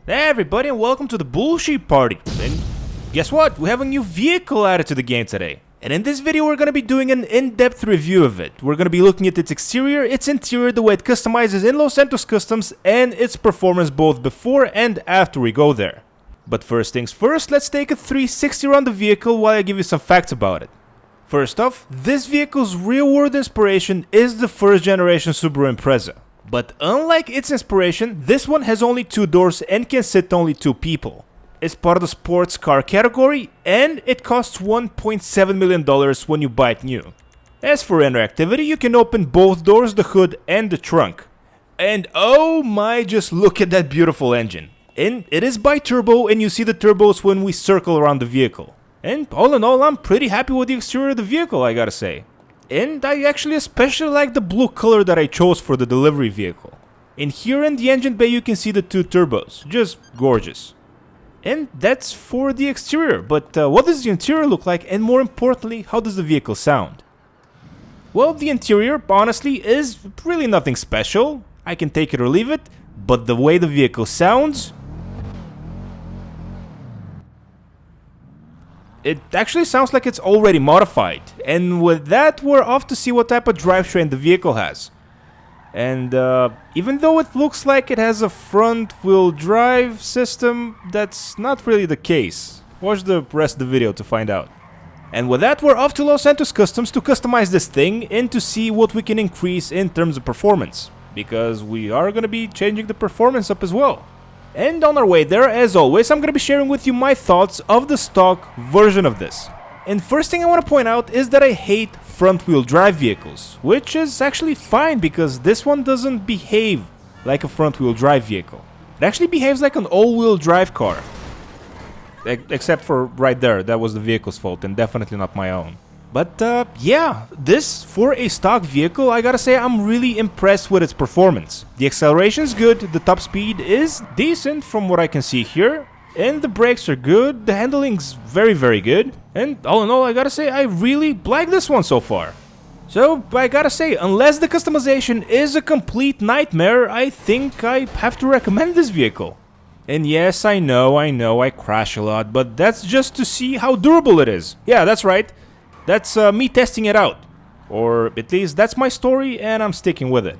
Hey everybody, and welcome to the BullSheepParty. And guess what? We have a new vehicle added to the game today. And in this video we're going to be doing an in-depth review of it. We're going to be looking at its exterior, its interior, the way it customizes in Los Santos Customs, and its performance both before and after we go there. But first things first, let's take a 360 around the vehicle while I give you some facts about it. First off, this vehicle's real-world inspiration is the first generation Subaru Impreza. But unlike its inspiration, this one has only 2 doors and can sit only 2 people. It's part of the sports car category and it costs $1.7 million when you buy it new. As for interactivity, you can open both doors, the hood and the trunk. And oh my, just look at that beautiful engine. And it is bi-turbo and you see the turbos when we circle around the vehicle. And all in all, I'm pretty happy with the exterior of the vehicle, I gotta say. And I actually especially like the blue color that I chose for the delivery vehicle. And here in the engine bay you can see the 2 turbos, just gorgeous. And that's for the exterior, but what does the interior look like, and more importantly, how does the vehicle sound? Well, the interior, honestly, is really nothing special. I can take it or leave it, but the way the vehicle sounds, it actually sounds like it's already modified. And with that, we're off to see what type of drivetrain the vehicle has. And even though it looks like it has a front-wheel drive system, that's not really the case. Watch the rest of the video to find out. And with that, we're off to Los Santos Customs to customize this thing and to see what we can increase in terms of performance. Because we are going to be changing the performance up as well. And on our way there, as always, I'm going to be sharing with you my thoughts of the stock version of this. And first thing I want to point out is that I hate front-wheel drive vehicles, which is actually fine because this one doesn't behave like a front-wheel drive vehicle. It actually behaves like an all-wheel drive car. Except for right there, that was the vehicle's fault and definitely not my own. But yeah, this, for a stock vehicle, I gotta say I'm really impressed with its performance. The acceleration's good, the top speed is decent from what I can see here, and the brakes are good, the handling's very good, and all in all I gotta say I really like this one so far. So I gotta say, unless the customization is a complete nightmare, I think I have to recommend this vehicle. And yes, I know I crash a lot, but that's just to see how durable it is. Yeah, that's right. That's me testing it out. Or at least that's my story and I'm sticking with it.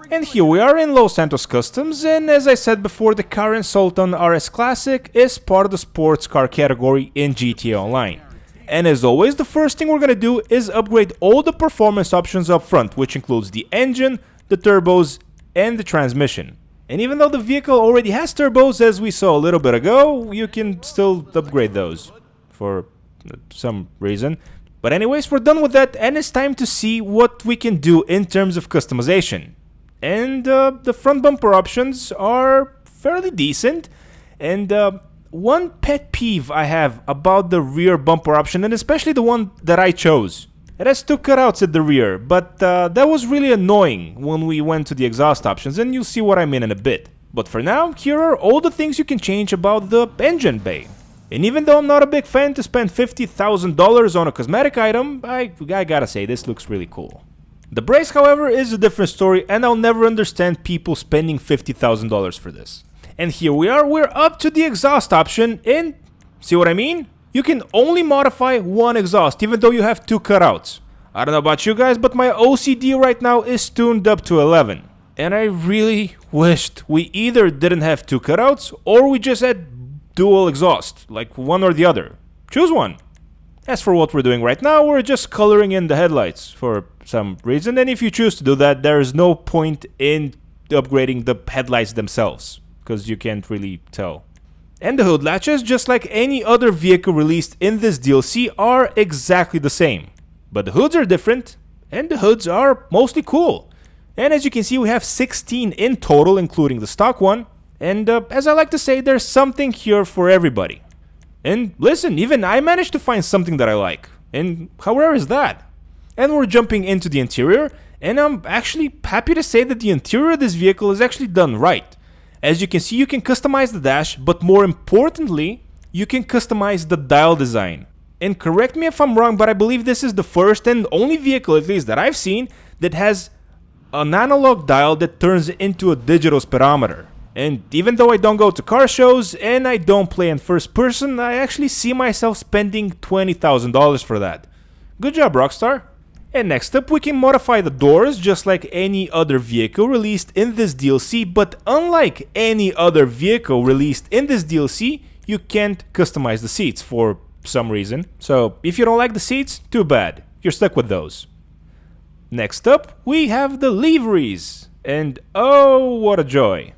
And here we are in Los Santos Customs, and as I said before, the Karin Sultan RS Classic is part of the sports car category in GTA Online. And as always, the first thing we're gonna do is upgrade all the performance options up front, which includes the engine, the turbos, and the transmission. And even though the vehicle already has turbos, as we saw a little bit ago, you can still upgrade those for some reason. But anyways, we're done with that and it's time to see what we can do in terms of customization. And the front bumper options are fairly decent. And one pet peeve I have about the rear bumper option, and especially the one that I chose. It has 2 cutouts at the rear, but that was really annoying when we went to the exhaust options, and you'll see what I mean in a bit. But for now, here are all the things you can change about the engine bay. And even though I'm not a big fan to spend $50,000 on a cosmetic item, I gotta say, this looks really cool. The brakes, however, is a different story, and I'll never understand people spending $50,000 for this. And here we are, we're up to the exhaust option, and see what I mean? You can only modify one exhaust, even though you have 2 cutouts. I don't know about you guys, but my OCD right now is tuned up to 11. And I really wished we either didn't have 2 cutouts, or we just had dual exhaust, like one or the other. Choose one. As for what we're doing right now, we're just coloring in the headlights for some reason, and if you choose to do that, there is no point in upgrading the headlights themselves, because you can't really tell. And the hood latches, just like any other vehicle released in this DLC, are exactly the same. But the hoods are different, and the hoods are mostly cool. And as you can see, we have 16 in total, including the stock one. And as I like to say, there's something here for everybody. And listen, even I managed to find something that I like. And how rare is that? And we're jumping into the interior, and I'm actually happy to say that the interior of this vehicle is actually done right. As you can see, you can customize the dash, but more importantly, you can customize the dial design. And correct me if I'm wrong, but I believe this is the first and only vehicle, at least that I've seen, that has an analog dial that turns into a digital speedometer. And even though I don't go to car shows and I don't play in first person, I actually see myself spending $20,000 for that. Good job, Rockstar. And next up, we can modify the doors just like any other vehicle released in this DLC, but unlike any other vehicle released in this DLC, you can't customize the seats for some reason. So if you don't like the seats, too bad. You're stuck with those. Next up, we have the liveries. And oh, what a joy.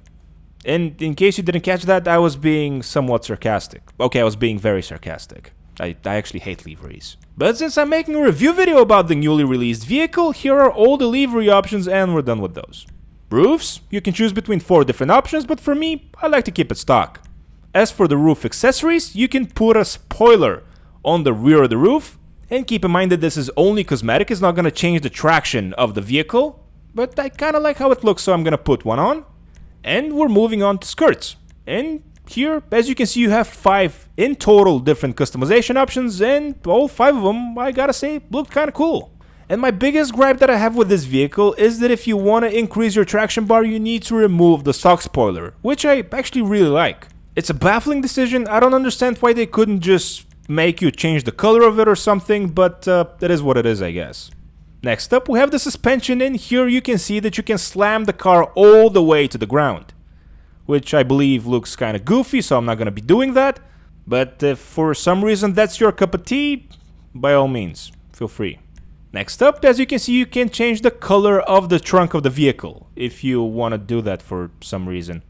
And in case you didn't catch that, I was being somewhat sarcastic. Okay, I was being very sarcastic. I actually hate liveries. But since I'm making a review video about the newly released vehicle, here are all the livery options and we're done with those. Roofs, you can choose between 4 different options, but for me, I like to keep it stock. As for the roof accessories, you can put a spoiler on the rear of the roof, and keep in mind that this is only cosmetic, it's not going to change the traction of the vehicle, but I kind of like how it looks, so I'm going to put one on. And we're moving on to skirts. And here, as you can see, you have 5 in total different customization options, and all 5 of them, I gotta say, look kind of cool. And my biggest gripe that I have with this vehicle is that if you want to increase your traction bar, you need to remove the stock spoiler, which I actually really like. It's a baffling decision. I don't understand why they couldn't just make you change the color of it or something, but that is what it is, I guess. Next up, we have the suspension, and here you can see that you can slam the car all the way to the ground, which I believe looks kind of goofy, so I'm not going to be doing that. But if for some reason that's your cup of tea, by all means, feel free. Next up, as you can see, you can change the color of the trunk of the vehicle, if you want to do that for some reason.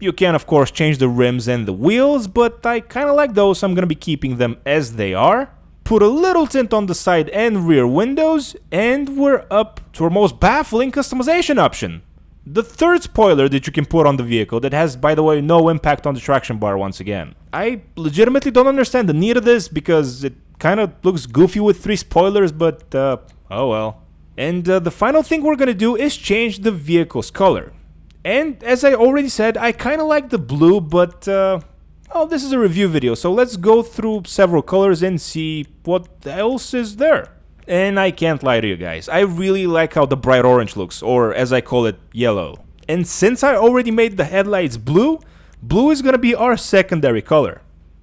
You can, of course, change the rims and the wheels, but I kind of like those, so I'm going to be keeping them as they are. Put a little tint on the side and rear windows, and we're up to our most baffling customization option. The third spoiler that you can put on the vehicle that has, by the way, no impact on the traction bar once again. I legitimately don't understand the need of this because it kind of looks goofy with 3 spoilers, but oh well. And the final thing we're gonna do is change the vehicle's color. And as I already said, I kind of like the blue, but oh, this is a review video, so let's go through several colors and see what else is there. And I can't lie to you guys, I really like how the bright orange looks, or as I call it, yellow. And since I already made the headlights blue, blue is gonna be our secondary color.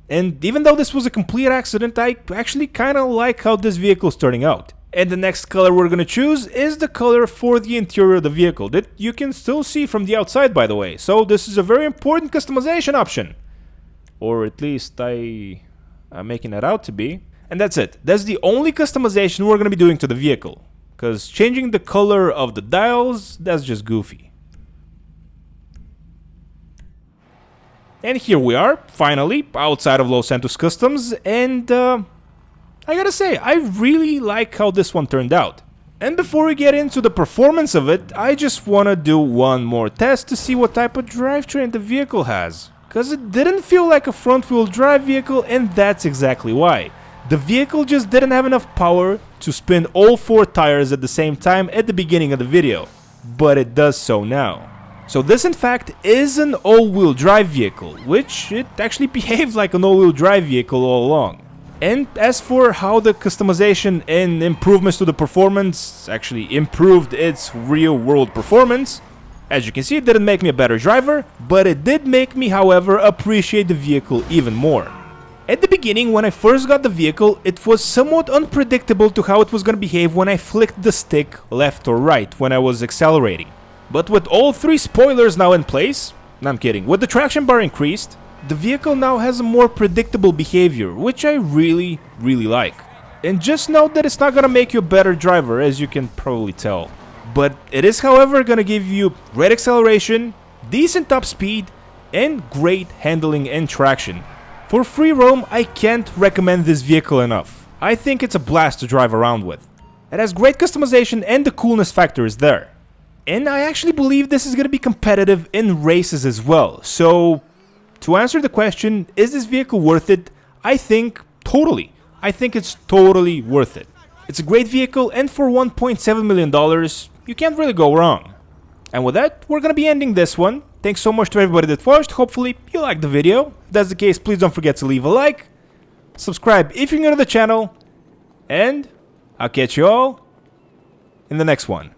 And even though this was a complete accident, I actually kinda like how this vehicle is turning out. And the next color we're gonna choose is the color for the interior of the vehicle, that you can still see from the outside, by the way. So this is a very important customization option. Or at least I'm making it out to be. And that's it. That's the only customization we're going to be doing to the vehicle. Because changing the color of the dials, that's just goofy. And here we are, finally, outside of Los Santos Customs. And I gotta say, I really like how this one turned out. And before we get into the performance of it, I just want to do one more test to see what type of drivetrain the vehicle has. Because it didn't feel like a front-wheel drive vehicle, and that's exactly why. The vehicle just didn't have enough power to spin all 4 tires at the same time at the beginning of the video, but it does so now. So this in fact is an all-wheel drive vehicle, which it actually behaved like an all-wheel drive vehicle all along. And as for how the customization and improvements to the performance actually improved its real-world performance, as you can see, it didn't make me a better driver, but it did make me, however, appreciate the vehicle even more. At the beginning, when I first got the vehicle, it was somewhat unpredictable to how it was going to behave when I flicked the stick left or right when I was accelerating. But with all 3 spoilers now in place, no, I'm kidding, with the traction bar increased, the vehicle now has a more predictable behavior, which I really like. And just note that it's not going to make you a better driver, as you can probably tell. But it is, however, going to give you great acceleration, decent top speed, and great handling and traction. For free roam, I can't recommend this vehicle enough. I think it's a blast to drive around with. It has great customization and the coolness factor is there. And I actually believe this is going to be competitive in races as well. So, to answer the question, is this vehicle worth it? I think totally. I think it's totally worth it. It's a great vehicle, and for $1.7 million, you can't really go wrong. And with that, we're gonna be ending this one. Thanks so much to everybody that watched. Hopefully you liked the video. If that's the case, please don't forget to leave a like, subscribe if you're new to the channel, and I'll catch you all in the next one.